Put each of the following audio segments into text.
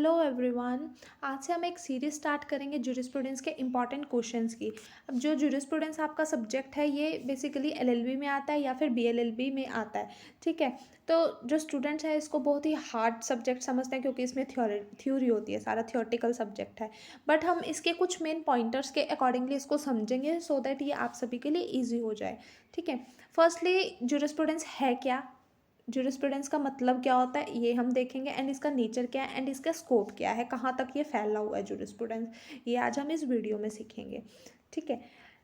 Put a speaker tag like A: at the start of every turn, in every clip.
A: Hello everyone. आज से हम एक सीरीज स्टार्ट करेंगे जूरिस्प्रूडेंस के इम्पॉर्टेंट क्वेश्चंस की। अब जो जूरिस्प्रूडेंस आपका सब्जेक्ट है ये बेसिकली एलएलबी में आता है या फिर बीएलएलबी में आता है। ठीक है, तो जो स्टूडेंट्स हैं इसको बहुत ही हार्ड सब्जेक्ट समझते हैं क्योंकि इसमें थ्योरी होती है, सारा थियोरटिकल सब्जेक्ट है। बट हम इसके कुछ मेन पॉइंटर्स के अकॉर्डिंगली इसको समझेंगे सो दैट ये आप सभी के लिए ईजी हो जाए। ठीक है, फर्स्टली जूरिस्प्रूडेंस है क्या, जूरिस्प्रूडेंस का मतलब क्या होता है ये हम देखेंगे, एंड इसका नेचर क्या है एंड इसका स्कोप क्या है, कहाँ तक ये फैला हुआ है जूरिस्प्रूडेंस, ये आज हम इस वीडियो में सीखेंगे। ठीक है,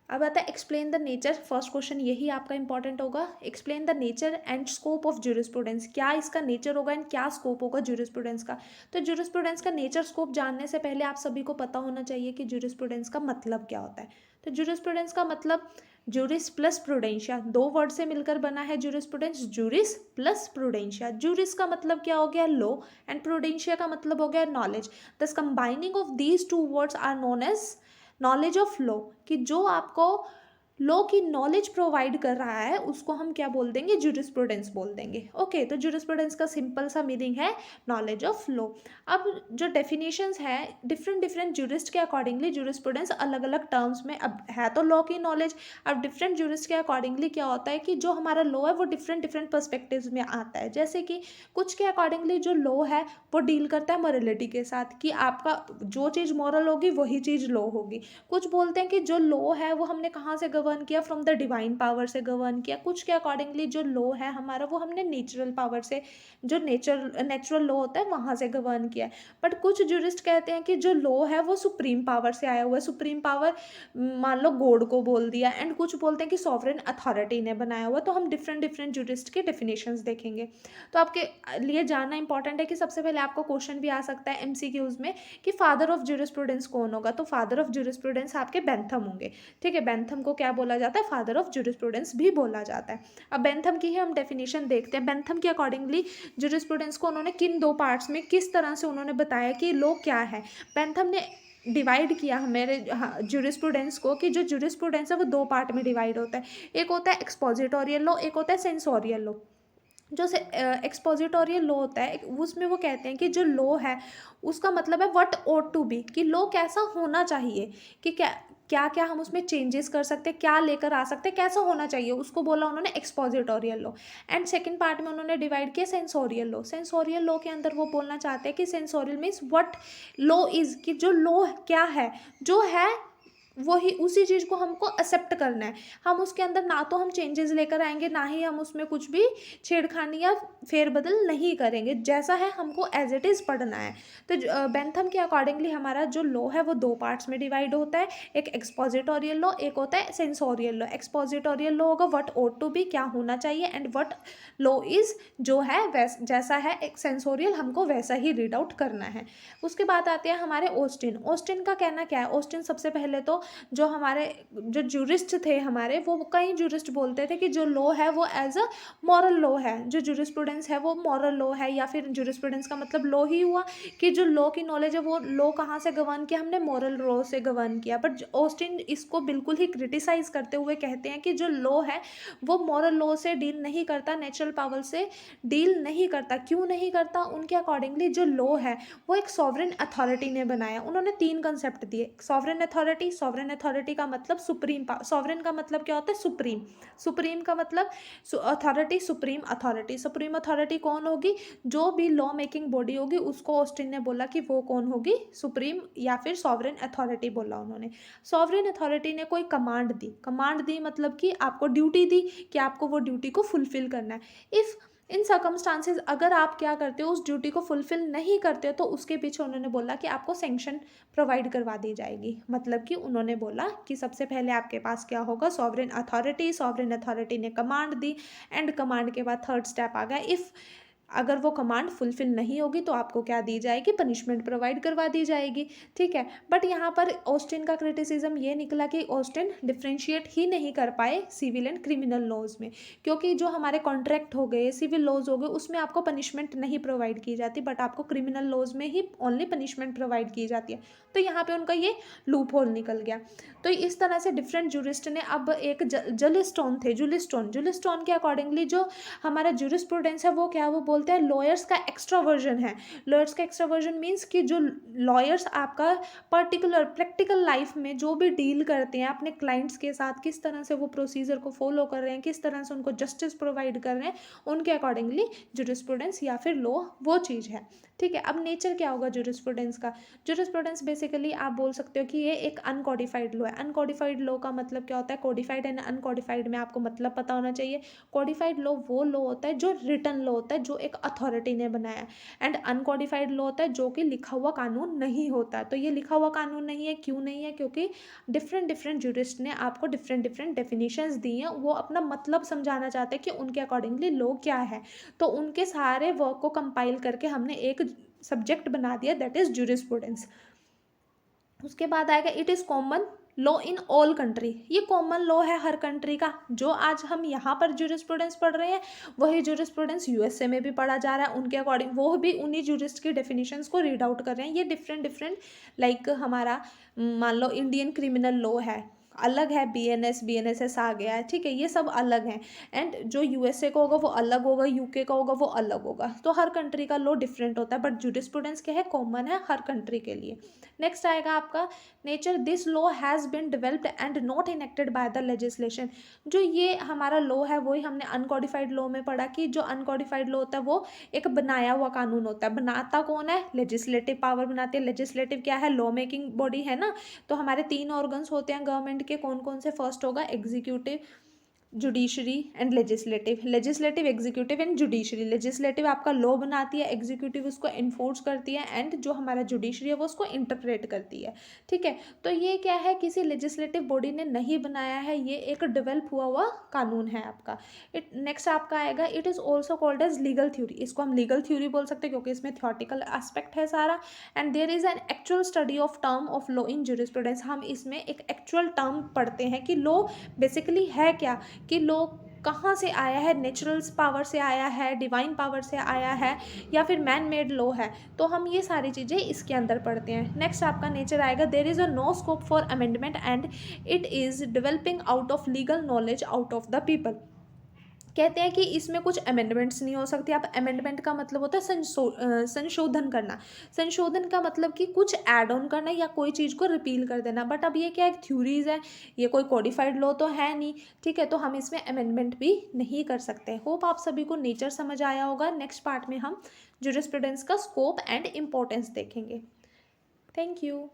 A: अब आता है explain the nature. First question यही आपका इंपॉर्टेंट होगा, explain the nature and scope of jurisprudence. क्या इसका नेचर होगा एंड क्या स्कोप होगा जूरिस्प्रूडेंस का। तो जूरिस्प्रूडेंस का नेचर स्कोप जानने से पहले आप सभी को पता होना चाहिए कि जूरिस्प्रूडेंस का मतलब क्या होता है। तो जूरिस्प्रूडेंस का मतलब जूरिस प्लस प्रूडेंशिया, दो वर्ड से मिलकर बना है जूरिस्प्रूडेंस, जूरिस प्लस प्रूडेंशिया। जूरिस का मतलब क्या हो गया, लॉ, एंड प्रूडेंशिया का मतलब हो गया knowledge. Thus combining of these two words are known as knowledge of law, कि जो आपको लॉ की नॉलेज प्रोवाइड कर रहा है उसको हम क्या बोल देंगे, जूरिस्प्रूडेंस बोल देंगे। ओके, तो जूरिस्प्रूडेंस का सिंपल सा मीनिंग है नॉलेज ऑफ लॉ। अब जो डेफिनेशंस है डिफरेंट डिफरेंट जूरिस्ट के अकॉर्डिंगली जूरिस्प्रूडेंस अलग अलग टर्म्स में, अब है तो लॉ की नॉलेज, अब डिफरेंट जूरिस्ट के अकॉर्डिंगली क्या होता है कि जो हमारा लॉ है वो डिफरेंट डिफरेंट पर्सपेक्टिव्स में आता है। जैसे कि कुछ के अकॉर्डिंगली जो लॉ है वो डील करता है मॉरलिटी के साथ, कि आपका जो चीज़ मॉरल होगी वही चीज़ लॉ होगी। कुछ बोलते हैं कि जो लॉ है वो हमने कहाँ से गवर्न किया, फ्रॉम द डिवाइन पावर से गवर्न किया। कुछ के अकॉर्डिंगली जो लॉ है हमारा वो हमने नेचुरल पावर से, जो नेचुरल लॉ होता है वहाँ से गवर्न किया है। बट कुछ जूरिस्ट कहते हैं कि जो लॉ है वो सुप्रीम पावर से आया हुआ है, सुप्रीम पावर मान लो गॉड को बोल दिया। एंड कुछ बोलते हैं कि सॉवरेन अथॉरिटी ने बनाया हुआ। तो हम डिफरेंट डिफरेंट जूरिस्ट के डेफिनेशंस देखेंगे। तो आपके लिए जानना इंपॉर्टेंट है कि सबसे पहले आपको क्वेश्चन भी आ सकता है एमसीक्यूज में कि फादर ऑफ जूरिस्प्रूडेंस कौन होगा। तो फादर ऑफ जूरिस्प्रूडेंस आपके बेंथम होंगे। ठीक है, बेंथम को क्या बोला जाता है, फादर ऑफ जूरिस्प्रूडेंस भी बोला जाता है। अब बेंथम की ही हम डेफिनेशन देखते हैं। बेंथम के अकॉर्डिंगली जूरिस्प्रूडेंस को उन्होंने किन दो पार्ट्स में किस तरह से उन्होंने बताया कि लॉ क्या है। बेंथम ने डिवाइड किया हमारे जूरिस्प्रूडेंस को, कि जो जूरिस्प्रूडेंस है वो दो पार्ट में डिवाइड होता है। एक होता है एक्सपोजिटोरियल लॉ, एक होता है सेंसोरियल लॉ। जो एक्सपोजिटोरियल लॉ होता है उसमें वो कहते हैं कि जो लॉ है उसका मतलब है व्हाट ought टू बी, कि लॉ कैसा होना चाहिए, कि क्या क्या क्या हम उसमें चेंजेस कर सकते हैं, क्या लेकर आ सकते हैं, कैसा होना चाहिए, उसको बोला उन्होंने एक्सपोजिटोरियल लॉ। एंड सेकंड पार्ट में उन्होंने डिवाइड किया सेंसोरियल लॉ। सेंसोरियल लॉ के अंदर वो बोलना चाहते हैं कि sensorial means what law is, कि जो लॉ क्या है, जो है वही उसी चीज़ को हमको एक्सेप्ट करना है। हम उसके अंदर ना तो हम चेंजेस लेकर आएंगे, ना ही हम उसमें कुछ भी छेड़खानी या फेरबदल नहीं करेंगे, जैसा है हमको एज इट इज़ पढ़ना है। तो बेंथम के अकॉर्डिंगली हमारा जो लॉ है वो दो पार्ट्स में डिवाइड होता है, एक एक्सपोजिटोरियल लॉ, एक होता है सेंसोरियल लॉ। एक्सपोजिटोरियल लॉ होगा व्हाट ought टू बी, क्या होना चाहिए, एंड व्हाट लॉ इज़, जो है जैसा है। एक सेंसोरियल हमको वैसा ही रीड आउट करना है। उसके बाद आते हैं हमारे ऑस्टिन। ऑस्टिन का कहना क्या है, ऑस्टिन सबसे पहले तो जो हमारे जो जूरिस्ट थे हमारे, वो कई जूरिस्ट बोलते थे कि जो लॉ है वो एज अ मॉरल लॉ है, जो जूरिस्प्रूडेंस है वो मॉरल लॉ है, या फिर जूरिस्प्रूडेंस का मतलब लॉ ही हुआ, कि जो लॉ की नॉलेज है वो लॉ कहाँ से गवर्न किया, हमने मॉरल लॉ से गवर्न किया। बट ऑस्टिन इसको बिल्कुल ही क्रिटिसाइज करते हुए कहते हैं कि जो लॉ है वो मॉरल लॉ से डील नहीं करता, नेचुरल पावर से डील नहीं करता। क्यों नहीं करता, उनके अकॉर्डिंगली जो लॉ है वो एक सॉवरेन अथॉरिटी ने बनाया। उन्होंने तीन कंसेप्ट दिए, सॉवरेन अथॉरिटी। सॉवरेन अथॉरिटी का मतलब सुप्रीम, सॉवरेन का मतलब क्या होता है, सुप्रीम। सुप्रीम का मतलब authority, supreme authority. Supreme authority कौन होगी, जो भी लॉ मेकिंग बॉडी होगी उसको ऑस्टिन ने बोला कि वो कौन होगी, सुप्रीम या फिर सॉवरेन अथॉरिटी बोला उन्होंने। सॉवरेन अथॉरिटी ने कोई कमांड दी, कमांड दी मतलब कि आपको ड्यूटी दी कि आपको वो ड्यूटी को फुलफिल करना है। इफ़ इन सर्कमस्टांसेस अगर आप क्या करते हो, उस ड्यूटी को फुलफिल नहीं करते हो, तो उसके पीछे उन्होंने बोला कि आपको सैंक्शन प्रोवाइड करवा दी जाएगी। मतलब कि उन्होंने बोला कि सबसे पहले आपके पास क्या होगा, सॉवरेन अथॉरिटी। सॉवरेन अथॉरिटी ने कमांड दी, एंड कमांड के बाद थर्ड स्टेप आ गया, इफ़ अगर वो कमांड फुलफिल नहीं होगी तो आपको क्या दी जाएगी, पनिशमेंट प्रोवाइड करवा दी जाएगी। ठीक है, बट यहाँ पर ऑस्टिन का क्रिटिसिज्म ये निकला कि ऑस्टिन डिफ्रेंशिएट ही नहीं कर पाए सिविल एंड क्रिमिनल लॉज में, क्योंकि जो हमारे कॉन्ट्रैक्ट हो गए, सिविल लॉज हो गए, उसमें आपको पनिशमेंट नहीं प्रोवाइड की जाती, बट आपको क्रिमिनल लॉज में ही ओनली पनिशमेंट प्रोवाइड की जाती है। तो यहाँ पे उनका ये लूप होल निकल गया। तो इस तरह से डिफरेंट जूरिस्ट ने अब एक जुलिस्टोन के अकॉर्डिंगली जो हमारा जूरिस्प्रूडेंस है वो क्या, वो बोलते हैं लॉयर्स का एक्स्ट्रावर्जन है। लॉयर्स का एक्स्ट्रावर्जन मीन्स कि जो लॉयर्स आपका पर्टिकुलर प्रैक्टिकल लाइफ में जो भी डील करते हैं अपने क्लाइंट्स के साथ, किस तरह से वो प्रोसीजर को फॉलो कर रहे हैं, किस तरह से उनको जस्टिस प्रोवाइड कर रहे हैं, उनके अकॉर्डिंगली जूरिस्प्रूडेंस या फिर लॉ वो चीज़ है। ठीक है, अब नेचर क्या होगा जूरिस्प्रूडेंस का? जूरिस्प्रूडेंस बेसिकली आप बोल सकते हो कि ये एक अनकोडिफाइड लॉ है। अनकोडिफाइड लॉ का मतलब क्या होता है? कोडिफाइड एंड अनकोडिफाइड में आपको मतलब पता होना चाहिए। कोडिफाइड लॉ वो लॉ होता है जो रिटन लॉ होता है, जो एक अथॉरिटी ने बनाया, एंड अनकोडिफाइड लॉ होता है जो कि लिखा हुआ कानून नहीं होता। तो ये लिखा हुआ कानून नहीं है, क्यों नहीं है? क्योंकि डिफरेंट डिफरेंट जूरिस्ट ने आपको डिफरेंट डिफरेंट डेफिनेशंस दी हैं, वो अपना मतलब समझाना चाहते हैं कि उनके अकॉर्डिंगली लॉ क्या है। तो उनके सारे वर्क को कंपाइल करके हमने एक सब्जेक्ट बना दिया, दैट इज जूरिस्प्रूडेंस। उसके बाद आएगा it is common law in all country. ये कॉमन लॉ है हर कंट्री का। जो आज हम यहाँ पर जूरिस्प्रूडेंस पढ़ रहे हैं वही जूरिस्प्रूडेंस यूएसए में भी पढ़ा जा रहा है। उनके अकॉर्डिंग वो भी उन्हीं जूरिस्ट की डेफिनेशंस को रीड आउट कर रहे हैं। ये डिफरेंट डिफरेंट लाइक हमारा मान लो इंडियन क्रिमिनल लॉ है, अलग है, बीएनएस आ गया है, ठीक है, ये सब अलग हैं। एंड जो यूएसए का होगा वो अलग होगा, यूके का होगा वो अलग होगा। तो हर कंट्री का लॉ डिफरेंट होता है, बट जूरिस्प्रूडेंस क्या है? कॉमन है हर कंट्री के लिए। नेक्स्ट आएगा आपका nature. This law has been developed and not enacted by the legislation. जो ये हमारा लॉ है वही हमने अनकोडिफाइड लॉ में पढ़ा कि जो अनकोडिफाइड लॉ होता है वो एक बनाया हुआ कानून होता है। बनाता कौन है? लेजिस्लेटिव पावर बनाती है। लेजिस्लेटिव क्या है? लॉ मेकिंग बॉडी है ना। तो हमारे 3 ऑर्गन्स होते हैं गवर्नमेंट के, कौन कौन से? फर्स्ट होगा executive, judiciary and legislative. Legislative, executive and judiciary. Legislative आपका लॉ बनाती है, एग्जीक्यूटिव उसको इन्फोर्स करती है, एंड जो हमारा जुडिशरी है वो उसको इंटरप्रेट करती है। ठीक है, तो ये क्या है? किसी लेजिस्लेटिव बॉडी ने नहीं बनाया है, ये एक डेवलप हुआ कानून है आपका। नेक्स्ट आपका आएगा it is also called as legal theory. इसको हम लीगल थ्योरी बोल सकते हैं क्योंकि इसमें थ्योरेटिकल एस्पेक्ट है सारा। And there is an actual study of term of law in jurisprudence. हम इसमें एक एक्चुअल टर्म पढ़ते हैं कि लॉ बेसिकली है क्या, कि लोग कहाँ से आया है, नेचुरल पावर से आया है, डिवाइन पावर से आया है, या फिर मैन मेड लॉ है। तो हम ये सारी चीज़ें इसके अंदर पढ़ते हैं। नेक्स्ट आपका नेचर आएगा there is a no scope for amendment and it is developing out of legal knowledge out of the people. कहते हैं कि इसमें कुछ अमेंडमेंट्स नहीं हो सकती। अब अमेंडमेंट का मतलब होता है संशोधन करना। संशोधन का मतलब कि कुछ ऐड ऑन करना या कोई चीज़ को रिपील कर देना। बट अब ये क्या है? थ्योरीज है, ये कोई कोडिफाइड लॉ तो है नहीं। ठीक है, तो हम इसमें अमेंडमेंट भी नहीं कर सकते। होप आप सभी को नेचर समझ आया होगा। नेक्स्ट पार्ट में हम जूरिस्प्रूडेंस का स्कोप एंड इम्पोर्टेंस देखेंगे। Thank you.